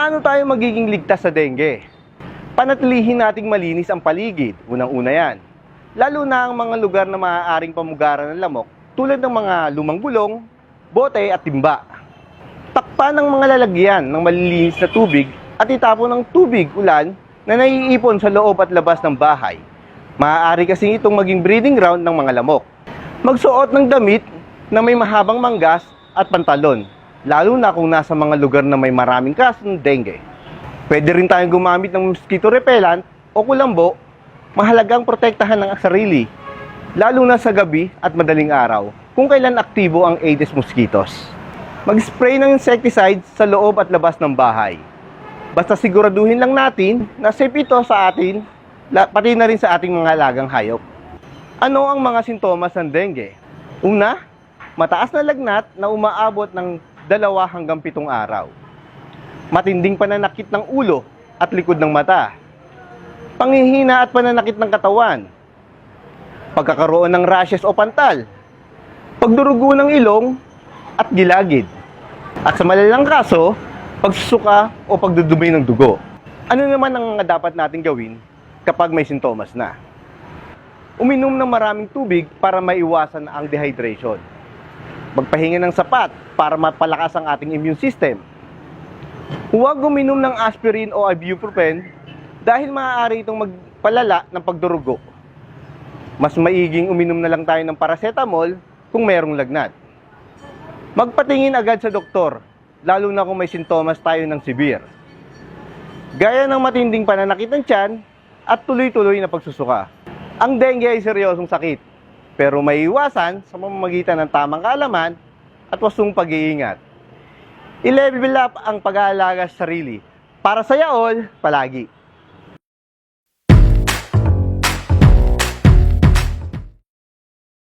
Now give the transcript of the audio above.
Paano tayo magiging ligtas sa dengue? Panatilihin nating malinis ang paligid, unang-una yan. Lalo na ang mga lugar na maaaring pamugaran ng lamok tulad ng mga lumang gulong, bote at timba. Takpan ng mga lalagyan ng malilinis na tubig at itapon ng tubig ulan na naiipon sa loob at labas ng bahay. Maaari kasi itong maging breeding ground ng mga lamok. Magsuot ng damit na may mahabang manggas at pantalon, lalo na kung nasa mga lugar na may maraming kaso ng dengue. Pwede rin tayong gumamit ng mosquito repellent o kulambo. Mahalagang protektahan ng sarili, lalo na sa gabi at madaling araw, kung kailan aktibo ang Aedes mosquitoes. Mag-spray ng insecticide sa loob at labas ng bahay. Basta siguraduhin lang natin na safe ito sa atin, pati na rin sa ating mga alagang hayop. Ano ang mga sintomas ng dengue? Una, mataas na lagnat na umaabot ng 2 hanggang 7 araw. Matinding pananakit ng ulo at likod ng mata. Panghihina at pananakit ng katawan. Pagkakaroon ng rashes o pantal. Pagdurugo ng ilong at gilagid. At sa malalang kaso, pagsusuka o pagdudumi ng dugo. Ano naman ang mga dapat natin gawin kapag may sintomas na? Uminom ng maraming tubig para maiwasan ang dehydration. Magpahinga ng sapat para mapalakas ang ating immune system. Huwag uminom ng aspirin o ibuprofen dahil maaari itong magpalala ng pagdurugo. Mas maiging uminom na lang tayo ng paracetamol kung mayroong lagnat. Magpatingin agad sa doktor, lalo na kung may sintomas tayo ng severe. Gaya ng matinding pananakit ng tiyan at tuloy-tuloy na pagsusuka. Ang dengue ay seryosong sakit, pero may iwasan sa pamamagitan ng tamang kaalaman at wasong pag-iingat. I-level up ang pag-aalaga sa sarili para sa yaol palagi.